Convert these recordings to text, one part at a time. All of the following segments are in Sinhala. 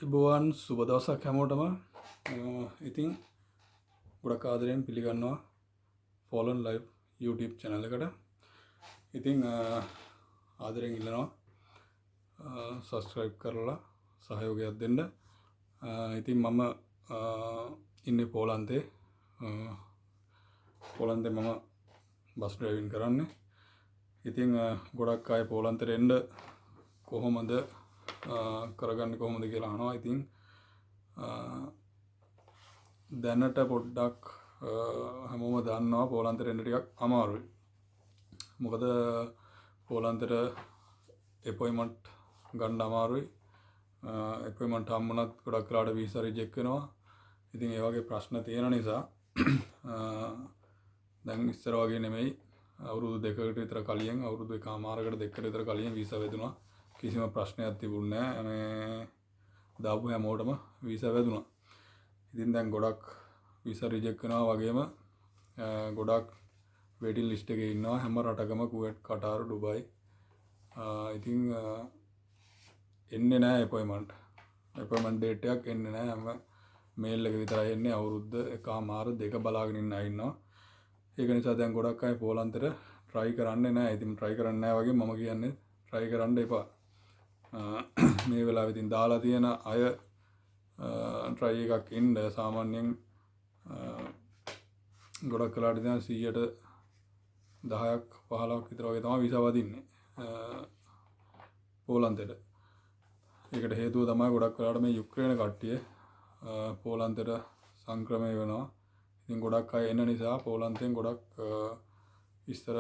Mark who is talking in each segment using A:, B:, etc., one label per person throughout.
A: ඉබුවන් සුබ දවසක් හැමෝටම. ඉතින් ගොඩක් ආදරයෙන් පිළිගන්නවා ෆෝලන් ලයිව් YouTube channel එකට. ඉතින් ආදරයෙන් ඉල්ලනවා subscribe කරලා සහයෝගයක් දෙන්න. ඉතින් මම ඉන්නේ පෝලන්තේ. පෝලන්තේ මම බස් ඩ්‍රයිවිං කරන්නේ. ඉතින් ගොඩක් අය පෝලන්තේට එන්න කොහොමද කරගන්න කොහොමද කියලා අහනවා. ඉතින් දැනට පොඩ්ඩක් හැමෝම දන්නවා පෝලන්තේට එන්න ටිකක් අමාරුයි. මොකද පෝලන්තේට අපොයින්ට්මන්ට් ගන්න අමාරුයි. අපොයින්ට්මන්ට් හම්බුණත් ගොඩක් වෙලාවට වීසා රිජෙක්ට් වෙනවා. ඉතින් ඒ වගේ ප්‍රශ්න තියෙන නිසා දැන් ඉස්සර වගේ නෙමෙයි. අවුරුදු දෙකකට විතර කලින් අවුරුදු එකමාරකට දෙකකට විතර කලින් වීසා වැදුනා. කිසිම ප්‍රශ්නයක් තිබුණේ නැහැ. මේ දාපු හැමෝටම වීසා වැදුනා. ඉතින් දැන් ගොඩක් වීසා රිජෙක්ට් වෙනවා වගේම ගොඩක් වේටින් ලිස්ට් එකේ ඉන්නවා හැම රටකම කුවේට්, කටාර්, ඩුබයි. ඉතින් එන්නේ නැහැ අපොයින්ට්මන්ට්. අපොයින්ට්මන්ට් ඩේට් එකක් එන්නේ නැහැ. හැම මේල් එක විතරයි එන්නේ. අවුරුද්ද එකමාර දෙක බලාගෙන ඉන්න අය ඉන්නවා. ඒක නිසා දැන් ගොඩක් අය පෝලන්තේට try කරන්නේ නැහැ. ඉතින් try කරන්නේ නැහැ වගේ මම කියන්නේ try කරන්න එපා. මේ වෙලාවෙ ඉතින් දාලා තියෙන අය try එකක් ඉන්න සාමාන්‍යයෙන් ගොඩක් වෙලාවට දැන් 100ට 10ක් 15ක් විතර වගේ තමයි වීසා වදින්නේ පෝලන්තේට. ඒකට හේතුව තමයි ගොඩක් වෙලාවට මේ යුක්‍රේන කට්ටිය පෝලන්තේට සංක්‍රමණය වෙනවා. ඉතින් ගොඩක් අය එන නිසා පෝලන්තෙන් ගොඩක් ඉස්සර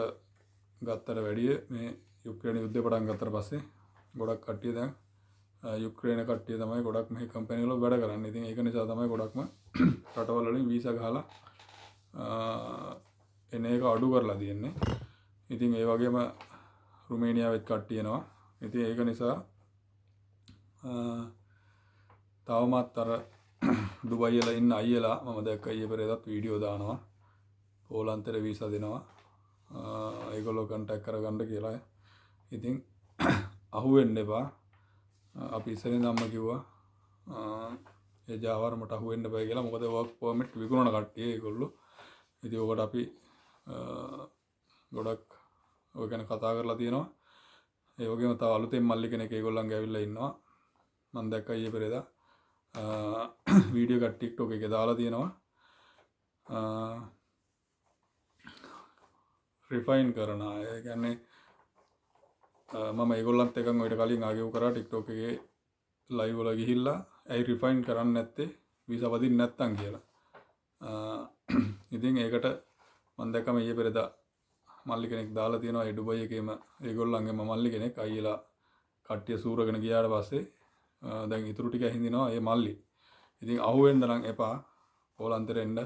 A: ගත්තට වැඩිය මේ යුක්‍රේන යුද්ධය පටන් ගත්තට පස්සේ ගොඩක් කට්ටිය දැන් යුක්‍රේන කට්ටිය තමයි ගොඩක් මේ කම්පැනි වල වැඩ කරන්නේ. ඉතින් ඒක නිසා තමයි ගොඩක්ම රටවල් වලින් වීසා ගහලා එන එක අඩු කරලා තියෙන්නේ. ඉතින් ඒ වගේම රුමේනියාවෙත් කට්ටිය එනවා. ඉතින් ඒක නිසා තවමත් අර ඩුබයි වල ඉන්න අයියලා මම දැක්ක ඊයේ පෙරේදත් වීඩියෝ දානවා. පෝලන්තේට වීසා දෙනවා. ඒගොල්ලෝ කන්ටැක්ට් කරගන්න කියලා. ඉතින් අහුවෙන්න එපා. අපි ඉස්සරින් ඉඳන්ම කිව්වා ඒ ජාවාරමට අහුවෙන්න එපා කියලා. මොකද වර්ක් පර්මිට් විකුණන කට්ටිය ඒගොල්ලෝ. ඉතින් ඔකට අපි ගොඩක් ඔය ගැන කතා කරලා තියෙනවා. ඒ වගේම තව අලුතෙන් මල්ලි කෙනෙක් ඒගොල්ලන්ගේ ඇවිල්ලා ඉන්නවා. මම දැක්කා ඊයේ පෙරේදා වීඩියෝ එකක් TikTok එකේ දාලා තියෙනවා. රිෆයින් කරන අය. ඒ කියන්නේ මම ඒගොල්ලන්ත් එක්ක ඔයිට කලින් ආගෙව් කරා TikTok එකේ ලයිව් වල ගිහිල්ලා ඇයි රිෆයින් කරන්නේ නැත්තේ වීසා වදින්න නැත්තම් කියලා. ඉතින් ඒකට මම දැක්කම ඊයේ පෙරේදා මල්ලි කෙනෙක් දාලා තියෙනවා ඒ ඩුබයි එකේම ඒගොල්ලන්ගේම මල්ලි කෙනෙක් අයියලා කට්ටිය සූරගෙන ගියාට පස්සේ දැන් ඉතුරු ටික හින්දිනවා ඒ මල්ලි. ඉතින් අහුවෙන්න නම් එපා. පෝලන්තේට එන්න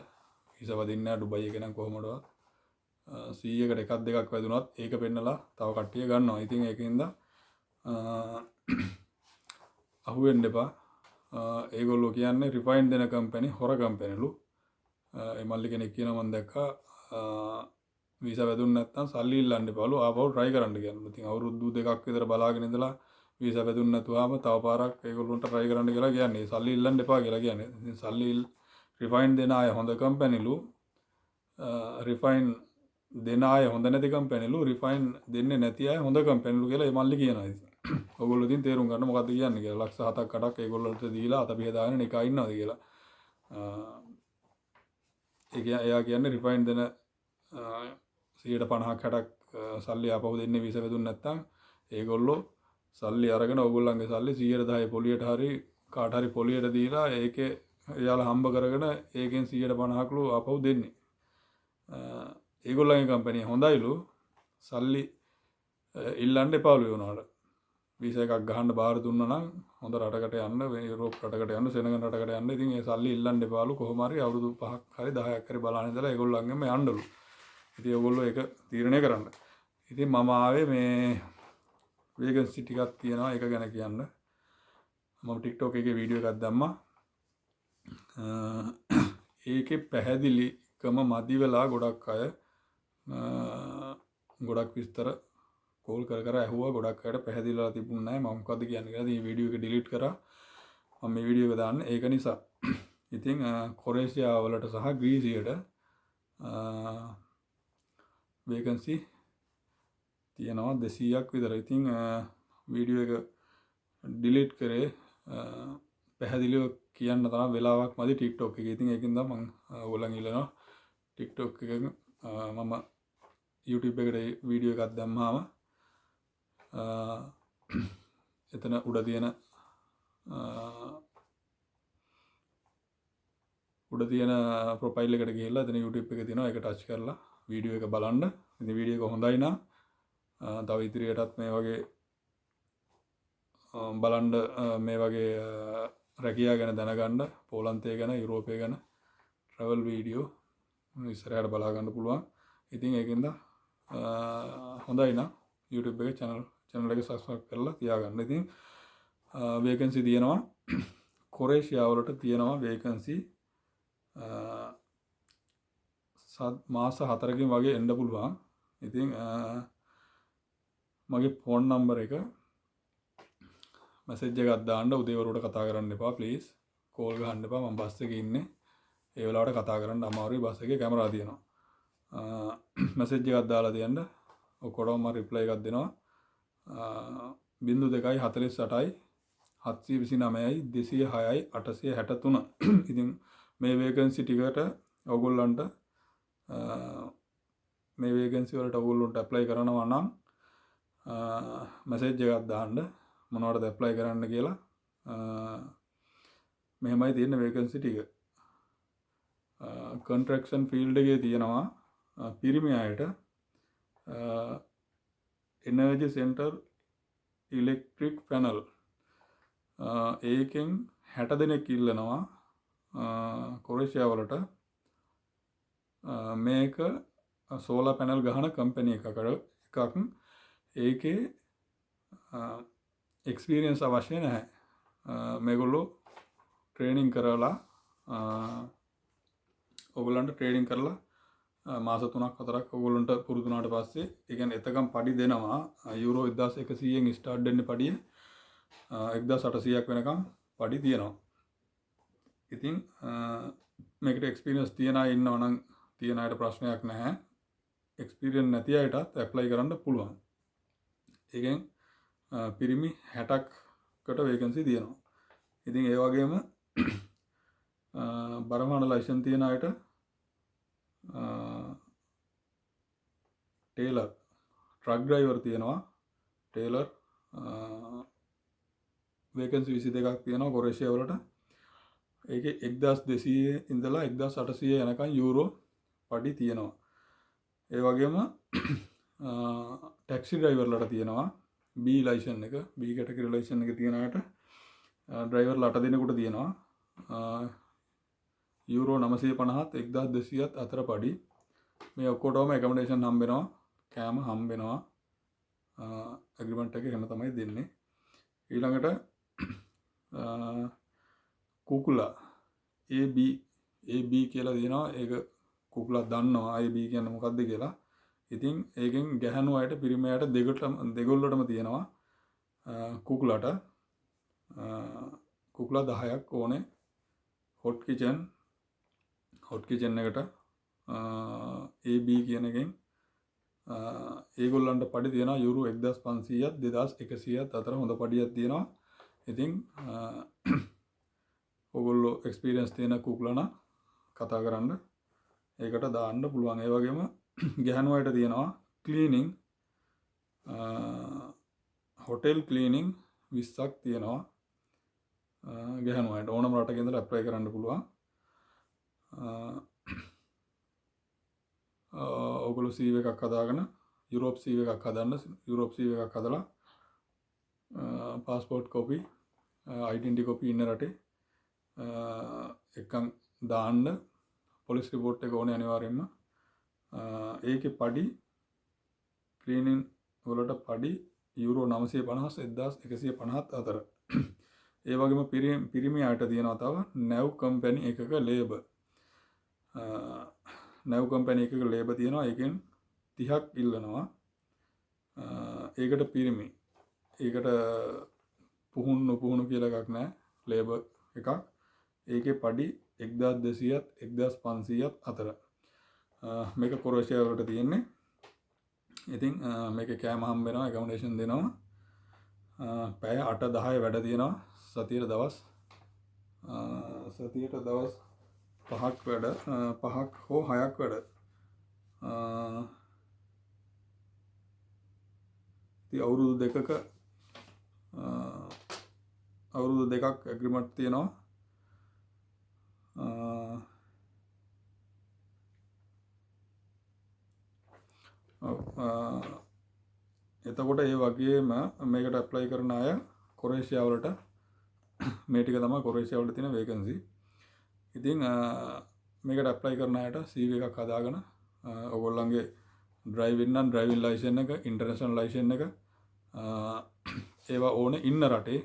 A: වීසා වදින්නේ නැහැ ඩුබයි එකේ නම් කොහොමදවත්. 100කට එකක් දෙකක් වැදුනත් ඒක පෙන්නලා තව කට්ටිය ගන්නවා. ඉතින් ඒකින්ද අහුවෙන්න එපා. ඒගොල්ලෝ කියන්නේ රිෆයින් දෙන කම්පැනි හොර කම්පැනිලු. ඒ මල්ලි කෙනෙක් කියනවා මම දැක්කා වීසා වැදුන්නේ නැත්නම් සල්ලි ඉල්ලන්න එපාලු ආපහු try කරන්න කියනවා. ඉතින් අවුරුදු දෙකක් විතර බලාගෙන ඉඳලා වීසා වැදුන්නේ නැතුවම තව පාරක් ඒගොල්ලන්ට try කරන්න කියලා කියන්නේ. සල්ලි ඉල්ලන්න එපා කියලා කියන්නේ. ඉතින් සල්ලි රිෆයින් දෙන අය හොඳ කම්පැනිලු. රිෆයින් දෙන අය හොඳ නැති කම්පැනිලු. රිෆයින් දෙන්නේ නැති අය හොඳ කම්පැනිලු කියලා ඒ මල්ලි කියනවා. ඉතින් ඔයගොල්ලෝ ඉතින් තේරුම් ගන්න මොකද්ද කියන්නේ කියලා. ලක්ෂ 7ක් 8ක් ඒගොල්ලන්ට දීලා අත පිහදාගෙන නිකා ඉන්නවද කියලා. එයා කියන්නේ රිෆයින් දෙන 150ක් 60ක් සල්ලි ආපහු දෙන්නේ වීසා වැදුන්නේ නැත්නම් ඒගොල්ලෝ සල්ලි අරගෙන ඕගොල්ලන්ගේ සල්ලි 110 පොලියට හරි කාට හරි පොලියට දීලා ඒකේ එයාලා හම්බ කරගෙන ඒකෙන් 150කලු ආපහු දෙන්නේ. ඒගොල්ලන්ගේ කම්පැනි හොඳයිලු. සල්ලි ඉල්ලන්න එපාලු වුණාට. වීසා එකක් ගහන්න බාර දුන්නා නම් හොඳ රටකට යන්න, යුරෝප් රටකට යන්න, සෙනඟ රටකට යන්න. ඉතින් ඒ සල්ලි ඉල්ලන්න එපාලු. කොහොම හරි අවුරුදු 5ක් හරි 10ක් හරි බලන්න ඉඳලා ඒගොල්ලන්ගෙම යන්නලු. ඉතින් ඒගොල්ලෝ ඒක තීරණය කරන්න. ඉතින් මම ආවේ මේ වේකන්සි ටිකක් තියෙනවා ඒක ගැන කියන්න. මම TikTok එකේ වීඩියෝ එකක් දැම්මා. ඒකේ පැහැදිලිකම මදි වෙලා ගොඩක් අය ගොඩක් විස්තර කෝල් කර කර ඇහුවා. ගොඩක් අයට පැහැදිලිලා තිබුණේ නැහැ මම මොකද්ද කියන්නේ කියලා. ඉතින් මේ වීඩියෝ එක ඩිලීට් කරා. මම මේ වීඩියෝ එක දාන්නේ ඒක නිසා. ඉතින් කොරේෂියා වලට සහ ග්‍රීසියට වේකන්සි තියෙනවා 200ක් විතර. ඉතින් වීඩියෝ එක ඩිලීට් කරේ පැහැදිලිව කියන්න තරම් වෙලාවක් මදි TikTok එකේ. ඉතින් ඒකින්ද මම ඔයගොල්ලන් ඉල්ලනවා TikTok එකෙන් මම YouTube එකට වීඩියෝ එකක් දැම්මාම එතන උඩ තියෙන ප්‍රොෆයිල් එකට ගිහිල්ලා එතන YouTube එක තියෙනවා. ඒක ටච් කරලා වීඩියෝ එක බලන්න. ඉතින් වීඩියෝ එක හොඳයි නම් තව ඉදිරියටත් මේ වගේ බලන්න මේ වගේ රැකියා ගැන දැනගන්න පෝලන්තය ගැන යුරෝපය ගැන ට්‍රැවල් වීඩියෝ ඉස්සරහට බලා ගන්න පුළුවන්. ඉතින් ඒකින්ද හොඳයි නම් YouTube එකේ channel එක subscribe කරලා තියාගන්න. ඉතින් වේකන්සි තියෙනවා කොරේෂියා වලට තියෙනවා වේකන්සි මාස 4කින් වගේ එන්න පුළුවන්. ඉතින් මගේ ෆෝන් නම්බර් එක මැසේජ් එකක් දාන්න. උදේවරුට කතා කරන්න එපා ප්ලීස්. කෝල් ගහන්න එපා. මම බස් එකේ ඉන්නේ. ඒ වෙලාවට කතා කරන්න අමාරුයි. බස් එකේ කැමරා තියෙනවා. මැසේජ් එකක් දාලා තියන්න. ඔක්කොටම මම රිප්ලයි එකක් දෙනවා. 0248යි 729යි 206යි 863. ඉතින් මේ වේකන්සි ටිකට ඔයගොල්ලන්ට මේ වේකන්සි වලට ඔයගොල්ලන්ට ඇප්ලයි කරනවා නම් මැසේජ් එකක් දාන්න මොනවටද ඇප්ලයි කරන්න කියලා. මෙහෙමයි තියෙන වේකන්සි ටික. කන්ට්‍රැක්ෂන් ෆීල්ඩ් එකේ තියෙනවා පිරිමි අයට එනර්ජි සෙන්ටර් ඉලෙක්ට්‍රික් පැනල් ඒකෙන් 60 දෙනෙක් ඉල්ලනවා කොරේෂියා වලට. මේක සෝලාර් පැනල් ගහන කම්පැනි එකක්. ඒකේ එක්ස්පීරියන්ස් අවශ්‍ය නැහැ. මේගොල්ලෝ ට්‍රේනින් කරලා ඔයගොල්ලන්ට ට්‍රේනින් කරලා මාස 3ක් 4ක් ඔයගොල්ලන්ට පුරුදු වුණාට පස්සේ ඒ කියන්නේ එතකම් පඩි දෙනවා. යුරෝ 1100න් ස්ටාර්ට් දෙන්නේ පඩිය 1800ක් වෙනකම් පඩි තියෙනවා. ඉතින් මේකට එක්ස්පීරියන්ස් තියන අය ඉන්නවා නම් තියන අයට ප්‍රශ්නයක් නැහැ. එක්ස්පීරියන්ස් නැති අයටත් ඇප්ලයි කරන්න පුළුවන්. ඒකෙන් පිරිමි 60කට වේකන්සි තියෙනවා. ඉතින් ඒ වගේම බරමාන ලයිසන් තියෙන අයට ටේලර් ට්‍රක් ඩ්‍රයිවර් තියෙනවා. ටේලර් වේකන්සි 22ක් තියෙනවා කොරේෂියා වලට. ඒකේ 1200 ඉඳලා 1800 යනකම් යුරෝ පඩි තියෙනවා. ඒ වගේම ටැක්සි ඩ්‍රයිවර්ලට තියෙනවා B ලයිසන් එක. B කැටගරි ලයිසන් එක තියෙන අයට ඩ්‍රයිවර්ලා 8 දෙනෙකුට තියෙනවා යුරෝ 950ත් 1200ත් අතර පඩි. මේ ඔක්කොටම ඇකොමඩේෂන් හම්බෙනවා. කෑම හම්බෙනවා. ඇග්‍රීමන්ට් එක එහෙම තමයි දෙන්නේ. ඊළඟට කුකුලා AB කියලා දෙනවා. ඒක කුකුලා දන්නවා AB කියන්නේ මොකක්ද කියලා. ඉතින් ඒකෙන් ගැහණු අයට පිරිමි අයට දෙගොල්ලටම තියෙනවා කුකුලාට. කුකුලා 10ක් ඕනේ. හොට් කිචන් එකට AB කියන එකෙන් ඒගොල්ලන්ට පඩි තියෙනවා යුරෝ 1500ත් 2100ත් අතර හොඳ පඩියක් තියෙනවා. ඉතින් ඔයගොල්ලෝ එක්ස්පීරියන්ස් තියෙන කුකුලා නම් කතා කරන්න ඒකට දාන්න පුළුවන්. ඒ වගේම ගැහණු අයට තියෙනවා ක්ලීනින් හොටෙල් ක්ලීනින් 20ක් තියෙනවා. ගැහණු අයට ඕනම රටක ඉඳලා ඇප්ලයි කරන්න පුළුවන්. ඔයගොල්ලෝ CV එකක් හදාගෙන යුරෝප් CV එකක් හදන්න. යුරෝප් CV එකක් හදලා පාස්පෝර්ට් කොපි ඩෙන්ටිටි කොපි ඉන්න රටේ එකක් දාන්න. පොලිස් රිපෝට් එක ඕනේ අනිවාර්යෙන්ම. ඒකේ පඩි ක්ලීනින් වලට පඩි යුරෝ 950 1150ත් අතර. ඒ වගේම පිරිමි අයට තියෙනවා තව නැව් කම්පැනි එකක ලේබර්. නැව් කම්පැනි එකක ලේබර් තියෙනවා. ඒකෙන් 30ක් ඉල්ලනවා. ඒකට පිරිමි. ඒකට පුහුණු කියලා එකක් නැහැ. ලේබර් එකක්. ඒකේ පඩි 1200ත් 1500ත් අතර. මේක කොරේෂියා වලට තියෙන්නේ. ඉතින් මේකේ කෑම හම්බ වෙනවා, ඇකොමොඩේෂන් දෙනවා. පැය 8-10 වැඩ තියෙනවා. සතියට දවස් 5ක් වැඩ, 5ක් හෝ 6ක් වැඩ. ඉතින් අවුරුදු දෙකක් ඇග්‍රීමන්ට් තියෙනවා. එතකොට ඒ වගේම මේකට ඇප්ලයි කරන අය කොරේෂියා වලට මේ ටික තමයි කොරේෂියා වලට තියෙන වේකන්සි. ඉතින් මේකට ඇප්ලයි කරන අයට CV එකක් හදාගෙන ඔයගොල්ලන්ගේ ඩ්‍රයිවිං නම් ඩ්‍රයිවිං ලයිසන් එක, ඉන්ටර්නැෂනල් ලයිසන් එක ඒවා ඕනේ ඉන්න රටේ.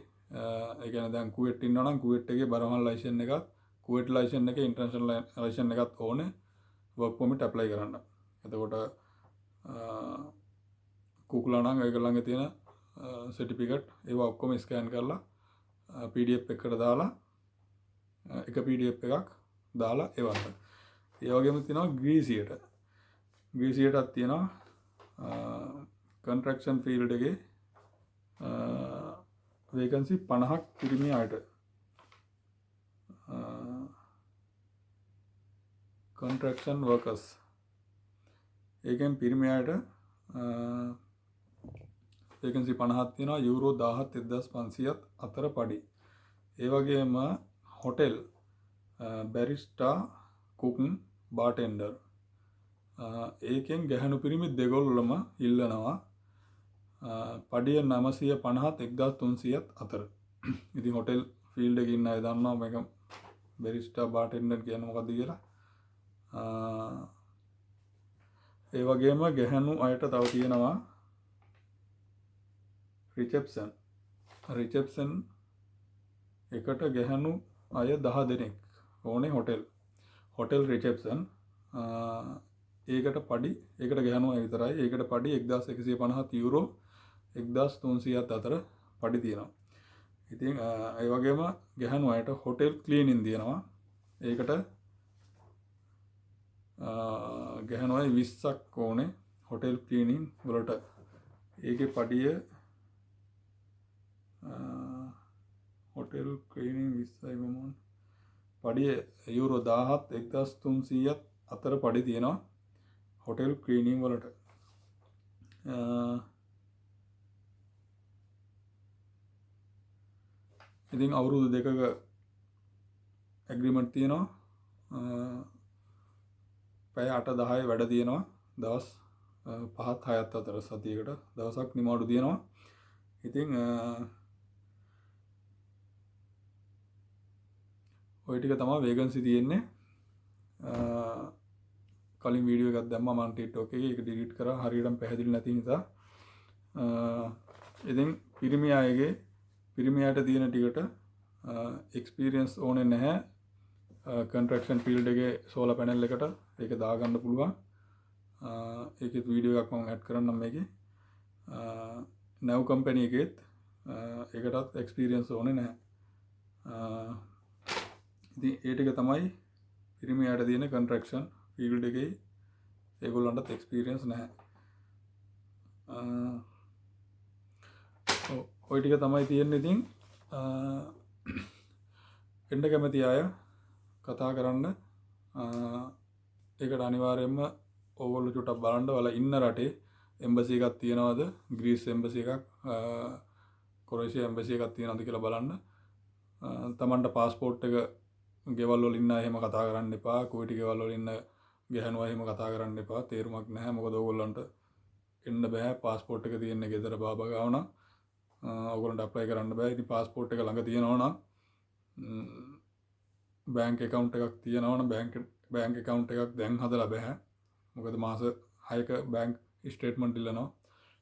A: ඒ කියන්නේ දැන් කුවේට් ඉන්නවා නම් කුවේට් එකේ බරමල් ලයිසන් එකත්, කුවේට් ලයිසන් එකේ ඉන්ටර්නැෂනල් ලයිසන් එකත් ඕනේ වර්ක් පර්මිට් ඇප්ලයි කරන්න. එතකොට කුකුලා නම් ඒගොල්ලන්ගේ තියෙන සර්ටිෆිකට් ඒවා ඔක්කොම ස්කෑන් කරලා PDF එකකට දාලා එක PDF එකක් දාලා එවන්න. ඒ වගේම තියෙනවා ග්‍රීසියටත් තියෙනවා කන්ට්‍රැක්ෂන් ෆීල්ඩ් එකේ වේකන්සි 50ක් පිරිමි අයට. කන්ට්‍රැක්ෂන් වර්කර්ස් ඒකෙන් පිරිමි අයට වේකන්සි 50ක් තියෙනවා. යූරෝ 17,500ත් අතර පඩි. ඒ වගේම හොටෙල් බැරිස්ටා, කුක්, බාර්ටෙන්ඩර් ඒකෙන් ගැහණු පිරිමි දෙගොල්ලම ඉල්ලනවා. පඩිය 950ත් 1300ත් අතර. ඉතින් හොටෙල් ෆීල්ඩ් එකේ ඉන්න අය දන්නවා මේක බැරිස්ටා, බාර්ටෙන්ඩර් කියන්නේ මොකක්ද කියලා. ඒ වගේම ගැහණු අයට තව තියෙනවා රිසෙප්ෂන් එකට ගැහණු අය 10 දෙනෙක් ඕනේ. හොටෙල් රිසෙප්ෂන් ඒකට ගැහණු අය විතරයි. ඒකට පඩි 1150 යූරෝ 1300ත් අතර පඩි තියෙනවා. ඉතින් ඒ වගේම ගැහණු අයට හොටෙල් ක්ලීනින් තියෙනවා. ඒකට ගැහණු අය 20ක් ඕනේ හොටෙල් ක්ලීනින් වලට. ඒකේ පඩිය හොටෙල් ක්ලීනින් 20යි වමන් පඩිය යූරෝ 1000ත් 1300ත් අතර පඩි තියෙනවා හොටෙල් ක්ලීනින් වලට. ඉතින් අවුරුදු දෙකක ඇග්‍රීමන්ට් තියෙනවා. පැය 8-10 වැඩ තියෙනවා. දවස් 5-6ත් අතර සතියකට දවසක් නිමාඩු තියෙනවා. ඉතින් ඔය ටික තමයි වේකන්සි තියෙන්නේ. කලින් වීඩියෝ එකක් දැම්මා මම TikTok එකේ. ඒක ඩිලීට් කරා හරියටම පැහැදිලි නැති නිසා. ඉතින් පිරිමි අයට තියෙන ටිකට එක්ස්පීරියන්ස් ඕනේ නැහැ. කන්ට්‍රැක්ෂන් ෆීල්ඩ් එකේ සෝලර් පැනල් එකට ඒක දාගන්න පුළුවන්. ඒකෙත් වීඩියෝ එකක් මම ඇඩ් කරන්නම් මේකේ. නැව් කම්පැනි එකෙත් ඒකටත් එක්ස්පීරියන්ස් ඕනේ නැහැ. ඉතින් ඒ ටික තමයි පිරිමි අයට තියෙන කන්ට්‍රැක්ෂන් ෆීල්ඩ් එකේ ඒගොල්ලන්ටත් එක්ස්පීරියන්ස් නැහැ. ඔය ටික තමයි තියෙන්නේ. ඉතින් එන්න කැමති අය කතා කරන්න. ඒකට අනිවාර්යයෙන්ම ඕගොල්ලෝ චුට්ටක් බලන්න ඔයාලා ඉන්න රටේ එම්බසි එකක් තියනවද, ග්‍රීස් එම්බසි එකක්, කොරේෂියා එම්බසි එකක් තියනවද කියලා බලන්න. තමන්ට පාස්පෝර්ට් එක ගෙවල් වල ඉන්න අය එහෙම කතා කරන්න එපා. කුවේටි ගෙවල් වල ඉන්න ගැහණු අය එහෙම කතා කරන්න එපා. තේරුමක් නැහැ. මොකද ඕගොල්ලන්ට එන්න බෑ. පාස්පෝර්ට් එක තියෙන්නේ ගෙදර බාබා ගාව නම් ඕගොල්ලන්ට ඇප්ලයි කරන්න බෑ. ඉතින් පාස්පෝර්ට් එක ළඟ තියෙනවා නම් බැංක් account එකක් තියෙනවා නම් බැංක් account එකක් දැන් හදලා බෑ. මොකද මාස 6ක බැංක් ස්ටේට්මන්ට් ඉල්ලනවා.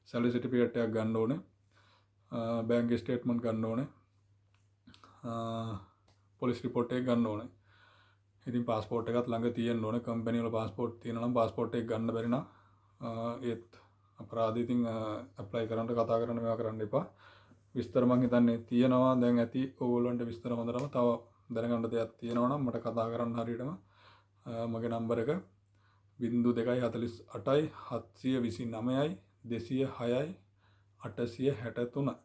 A: සැලරි සර්ටිෆිකේට් එකක් ගන්න ඕනේ. බැංක් ස්ටේට්මන්ට් ගන්න ඕනේ. පොලිස් රිපෝට් එක ගන්න ඕනේ. ඉතින් පාස්පෝර්ට් එකත් ළඟ තියෙන්න ඕනේ. කම්පැනි වල පාස්පෝර්ට් තියෙනවා නම් පාස්පෝර්ට් එක ගන්න බැරි නම් ඒත් අපරාධ. ඉතින් ඇප්ලයි කරන්න කතා කරන්න මේවා කරන්න එපා. විස්තර මං හිතන්නේ තියෙනවා දැන් ඇති ඕගොල්ලන්ට විස්තර හොඳටම තව දැනගන්න දෙයක් තියෙනවා නම් මට කතා කරන්න හරියටම මගේ නම්බර එක 0248 729යි 206යි 863.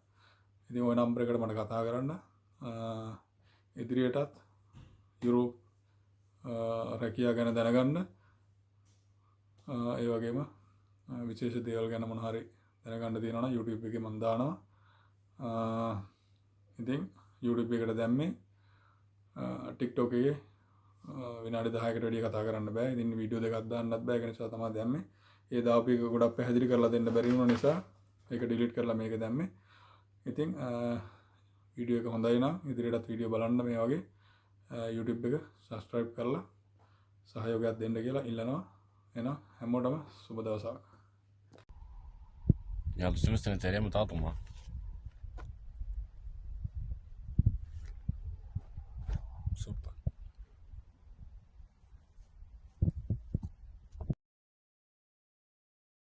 A: ඉතින් ওই නම්බර එකට මට කතා කරන්න. ඉදිරියටත් යුරෝප් රැකියාව ගැන දැනගන්න ඒ වගේම විශේෂ දේවල් ගැන මොන හරි දැනගන්න තියෙනවා නම් YouTube එකේ මම දානවා. ඉතින් YouTube එකට දැම්මේ TikTok එකේ විනාඩි 10කට වැඩිය කතා කරන්න බෑ. ඉතින් වීඩියෝ දෙකක් දාන්නත් බෑ. ඒ නිසා තමයි දැම්මේ. ඒ දාපු එක ගොඩක් පැහැදිලි කරලා දෙන්න බැරි වුණ නිසා ඒක ඩිලීට් කරලා මේක දැම්මේ. ඉතින් වීඩියෝ එක හොඳයි නම් ඉදිරියටත් වීඩියෝ බලන්න මේ වගේ YouTube එක subscribe කරලා සහයෝගයක් දෙන්න කියලා ඉල්ලනවා. එහෙනම් හැමෝටම සුබ දවසක්.
B: Ja, du måste inte rema datum, va? Super.